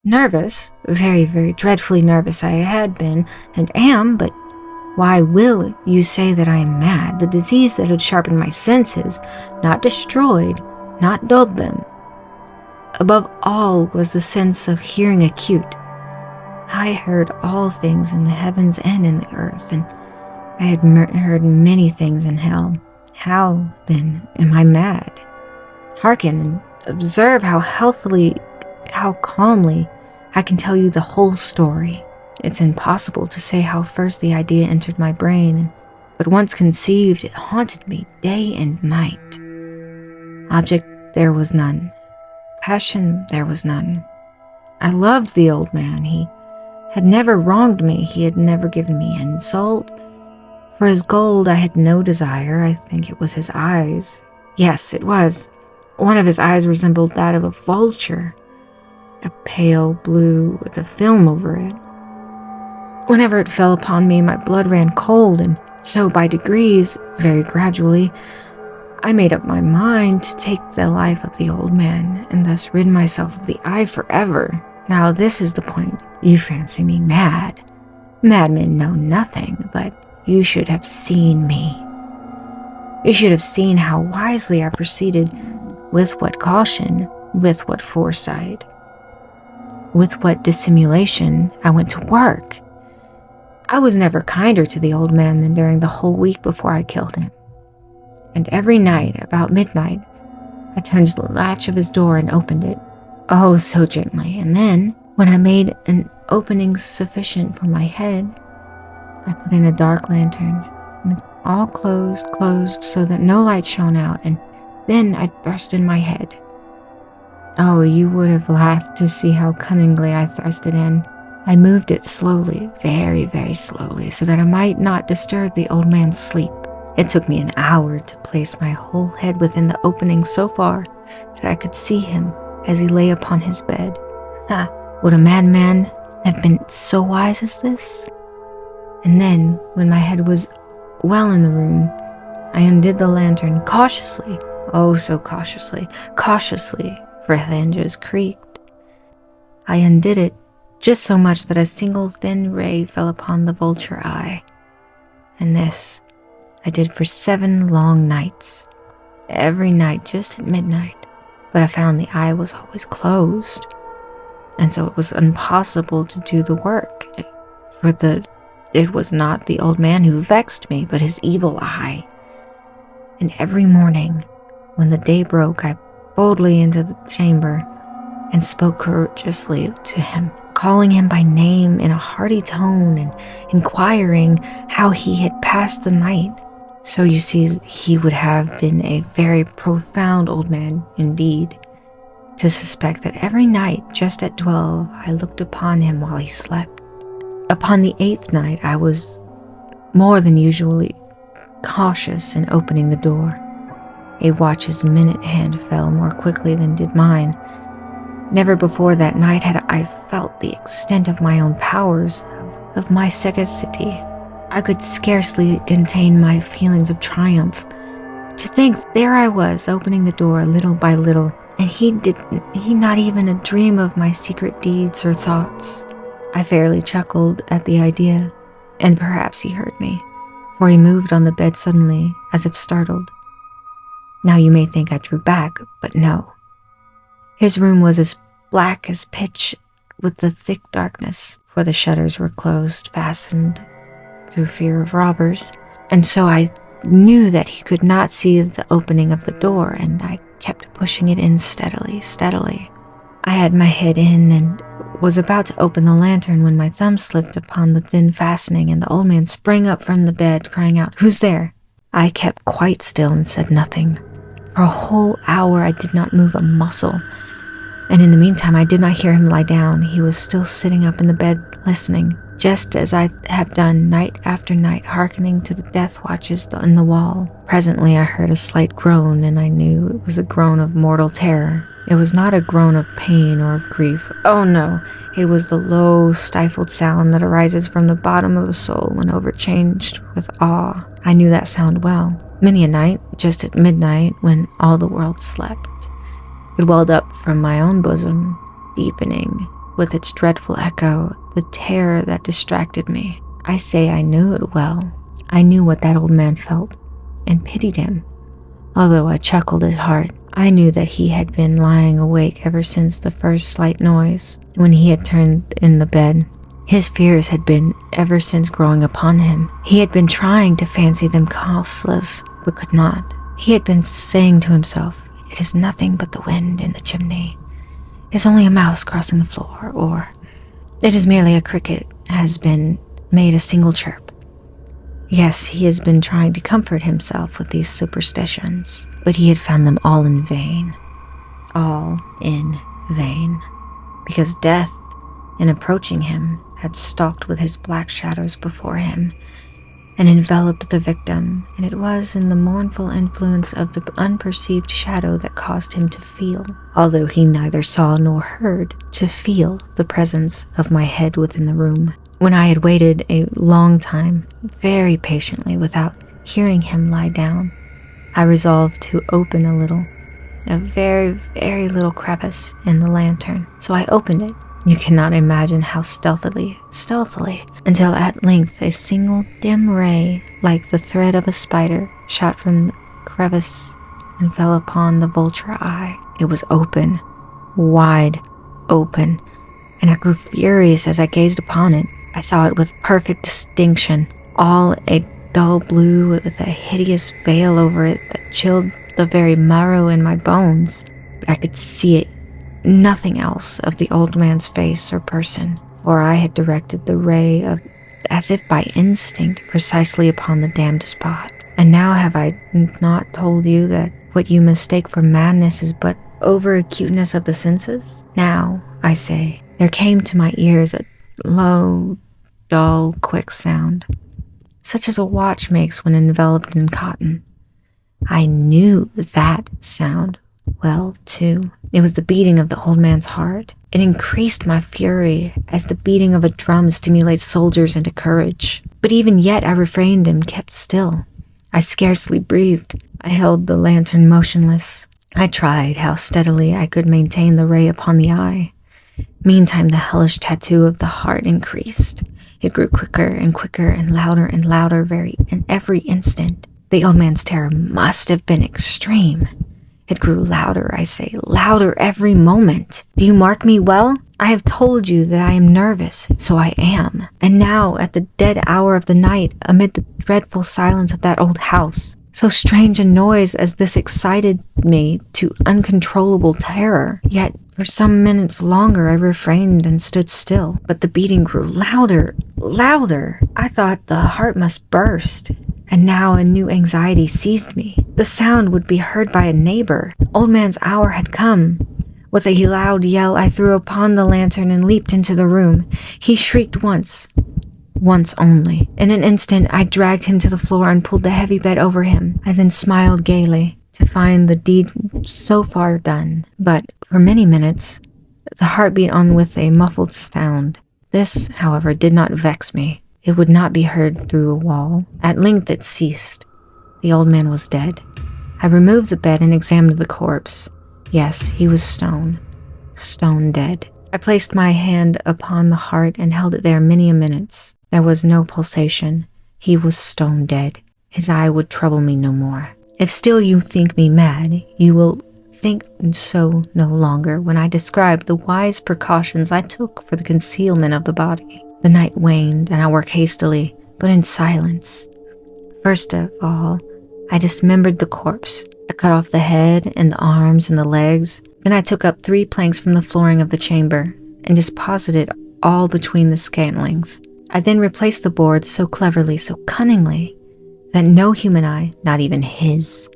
Nervous, very, very dreadfully nervous I had been and am, but why will you say that I am mad? The disease that had sharpened my senses, not destroyed, not dulled them. Above all was the sense of hearing acute. I heard all things in the heavens and in the earth, and I had heard many things in hell. How, then, am I mad? Hearken and observe how healthily, how calmly I can tell you the whole story. It's impossible to say how first the idea entered my brain, but once conceived, it haunted me day and night. Object there was none. Passion there was none. I loved the old man. He had never wronged me. He had never given me insult. For his gold I had no desire. I think it was his eyes. Yes, it was. One of his eyes resembled that of a vulture, a pale blue with a film over it. Whenever it fell upon me, my blood ran cold, and so by degrees, very gradually, I made up my mind to take the life of the old man, and thus rid myself of the eye forever. Now this is the point. You fancy me mad. Madmen know nothing, but you should have seen me. You should have seen how wisely I proceeded, with what caution, with what foresight, with what dissimulation I went to work. I was never kinder to the old man than during the whole week before I killed him. And every night, about midnight, I turned the latch of his door and opened it, oh, so gently. And then, when I made an opening sufficient for my head, I put in a dark lantern, and all closed so that no light shone out, and then I thrust in my head. Oh, you would have laughed to see how cunningly I thrust it in. I moved it slowly, very, very slowly, so that I might not disturb the old man's sleep. It took me an hour to place my whole head within the opening so far that I could see him as he lay upon his bed. Would a madman have been so wise as this? And then, when my head was well in the room, I undid the lantern cautiously, oh so cautiously, for the hinges creaked. I undid it just so much that a single thin ray fell upon the vulture eye. And this I did for 7 long nights, every night just at midnight. But I found the eye was always closed, and so it was impossible to do the work, for it was not the old man who vexed me, but his evil eye. And every morning, when the day broke, I boldly into the chamber and spoke courteously to him, calling him by name in a hearty tone and inquiring how he had passed the night. So you see, he would have been a very profound old man indeed, to suspect that every night, just at 12, I looked upon him while he slept. Upon the 8th night, I was more than usually cautious in opening the door. A watch's minute hand fell more quickly than did mine. Never before that night had I felt the extent of my own powers, of my sagacity. I could scarcely contain my feelings of triumph. To think there I was, opening the door little by little, and he not even a dream of my secret deeds or thoughts. I fairly chuckled at the idea, and perhaps he heard me, for he moved on the bed suddenly, as if startled. Now you may think I drew back, but no. His room was as black as pitch with the thick darkness, for the shutters were closed, fastened through fear of robbers, and so I knew that he could not see the opening of the door, and I kept pushing it in steadily. I had my head in and was about to open the lantern when my thumb slipped upon the thin fastening, and the old man sprang up from the bed, crying out, "Who's there?" I kept quite still and said nothing. For a whole hour I did not move a muscle, and in the meantime I did not hear him lie down. He was still sitting up in the bed, listening, just as I have done night after night, hearkening to the death watches in the wall. Presently I heard a slight groan, and I knew it was a groan of mortal terror. It was not a groan of pain or of grief. Oh no, it was the low, stifled sound that arises from the bottom of the soul when overchanged with awe. I knew that sound well. Many a night, just at midnight, when all the world slept, it welled up from my own bosom, deepening with its dreadful echo, the terror that distracted me. I say I knew it well. I knew what that old man felt, and pitied him. Although I chuckled at heart, I knew that he had been lying awake ever since the first slight noise, when he had turned in the bed. His fears had been ever since growing upon him. He had been trying to fancy them causeless, but could not. He had been saying to himself, "It is nothing but the wind in the chimney. It is only a mouse crossing the floor," or "It is merely a cricket has been made a single chirp." Yes, he has been trying to comfort himself with these superstitions, but he had found them all in vain. All in vain. Because death, in approaching him, had stalked with his black shadows before him and enveloped the victim, and it was in the mournful influence of the unperceived shadow that caused him to feel, although he neither saw nor heard, to feel the presence of my head within the room. When I had waited a long time, very patiently, without hearing him lie down, I resolved to open a very, very little crevice in the lantern. So I opened it. You cannot imagine how stealthily, until at length a single dim ray, like the thread of a spider, shot from the crevice and fell upon the vulture eye. It was open, wide open, and I grew furious as I gazed upon it. I saw it with perfect distinction, all a dull blue with a hideous veil over it that chilled the very marrow in my bones. But I could see it, nothing else of the old man's face or person, for I had directed the ray as if by instinct, precisely upon the damned spot. And now have I not told you that what you mistake for madness is but over-acuteness of the senses? Now, I say, there came to my ears a low, dull, quick sound, such as a watch makes when enveloped in cotton. I knew that sound well, too. It was the beating of the old man's heart. It increased my fury, as the beating of a drum stimulates soldiers into courage. But even yet I refrained and kept still. I scarcely breathed. I held the lantern motionless. I tried how steadily I could maintain the ray upon the eye. Meantime, the hellish tattoo of the heart increased. It grew quicker and quicker and louder in every instant. The old man's terror must have been extreme. It grew louder, I say, louder every moment. Do you mark me well? I have told you that I am nervous, so I am. And now, at the dead hour of the night, amid the dreadful silence of that old house, so strange a noise as this excited me to uncontrollable terror. Yet, for some minutes longer I refrained and stood still. But the beating grew louder. I thought the heart must burst. And now a new anxiety seized me. The sound would be heard by a neighbor. Old man's hour had come. With a loud yell, I threw upon the lantern and leaped into the room. He shrieked once only. In an instant, I dragged him to the floor and pulled the heavy bed over him. I then smiled gaily to find the deed so far done. But for many minutes, the heart beat on with a muffled sound. This, however, did not vex me. It would not be heard through a wall. At length it ceased. The old man was dead. I removed the bed and examined the corpse. Yes, he was stone dead. I placed my hand upon the heart and held it there many a minutes. There was no pulsation. He was stone dead. His eye would trouble me no more. If still you think me mad, you will think so no longer when I describe the wise precautions I took for the concealment of the body. The night waned, and I worked hastily, but in silence. First of all, I dismembered the corpse. I cut off the head and the arms and the legs. Then I took up 3 planks from the flooring of the chamber and deposited all between the scantlings. I then replaced the boards so cleverly, so cunningly, that no human eye, not even his,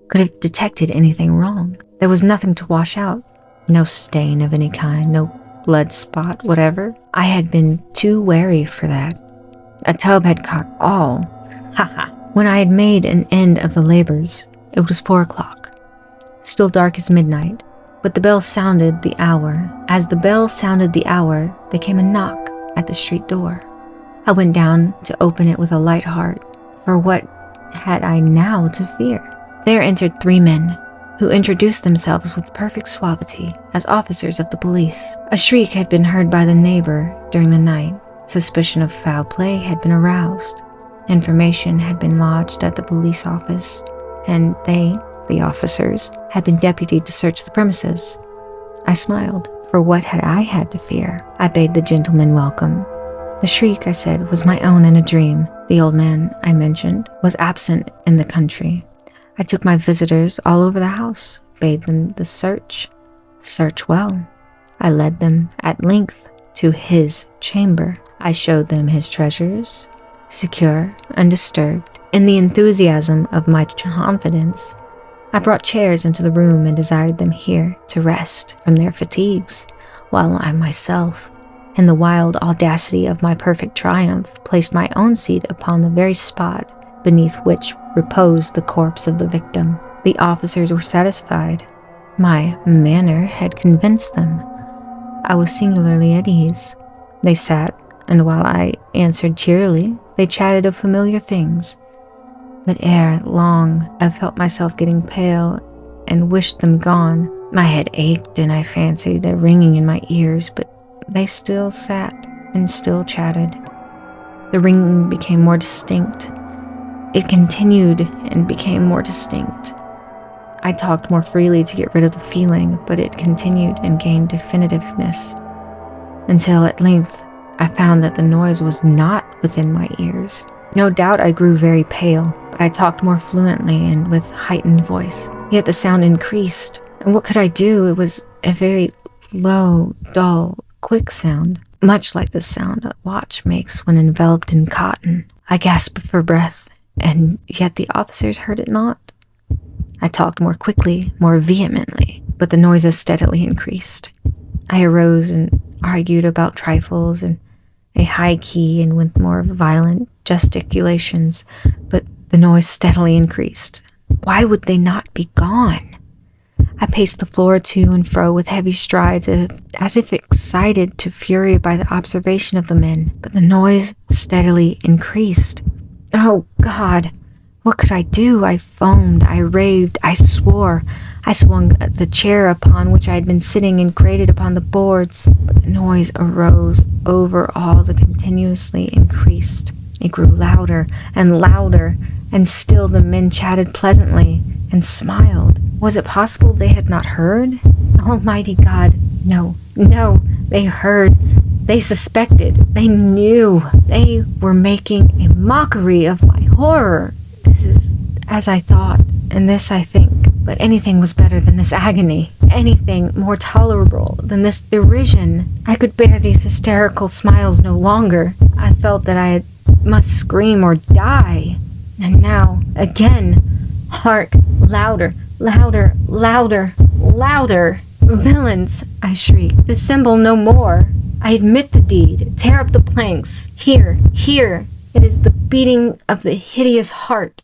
could have detected anything wrong. There was nothing to wash out, no stain of any kind, no blood spot, whatever. I had been too wary for that. A tub had caught all. When I had made an end of the labors, it was 4 o'clock, still dark as midnight, but the bell sounded the hour. As the bell sounded the hour, there came a knock at the street door. I went down to open it with a light heart, for what had I now to fear? There entered 3 men, who introduced themselves with perfect suavity as officers of the police. A shriek had been heard by the neighbor during the night. Suspicion of foul play had been aroused. Information had been lodged at the police office, and they, the officers, had been deputied to search the premises. I smiled, for what had I had to fear? I bade the gentleman welcome. The shriek, I said, was my own in a dream. The old man, I mentioned, was absent in the country. I took my visitors all over the house, bade them the search well. I led them at length to his chamber. I showed them his treasures, secure, undisturbed. In the enthusiasm of my confidence, I brought chairs into the room and desired them here to rest from their fatigues, while I myself, in the wild audacity of my perfect triumph, placed my own seat upon the very spot beneath which reposed the corpse of the victim. The officers were satisfied. My manner had convinced them. I was singularly at ease. They sat, and while I answered cheerily, they chatted of familiar things. But ere long, I felt myself getting pale and wished them gone. My head ached, and I fancied a ringing in my ears, but they still sat and still chatted. The ringing became more distinct. It continued and became more distinct. I talked more freely to get rid of the feeling, but it continued and gained definitiveness, until at length I found that the noise was not within my ears. No doubt I grew very pale, but I talked more fluently and with heightened voice. Yet the sound increased, and what could I do? It was a very low, dull, quick sound, much like the sound a watch makes when enveloped in cotton. I gasped for breath, and yet the officers heard it not. I talked more quickly, more vehemently, but the noises steadily increased. I arose and argued about trifles in a high key and with more violent gesticulations, but the noise steadily increased. Why would they not be gone? I paced the floor to and fro with heavy strides, as if excited to fury by the observation of the men, but the noise steadily increased. Oh, God! What could I do? I foamed, I raved, I swore. I swung the chair upon which I had been sitting and grated upon the boards, but the noise arose over all the continuously increased. It grew louder, and still the men chatted pleasantly and smiled. Was it possible they had not heard? Almighty God, no, they heard. They suspected. They knew. They were making a mockery of my horror. This is as I thought, and this I think. But anything was better than this agony. Anything more tolerable than this derision. I could bear these hysterical smiles no longer. I felt that I must scream or die. And now, again, hark, louder, louder, louder, louder. Villains, I shrieked, dissemble no more. I admit the deed. Tear up the planks. Here. It is the beating of the hideous heart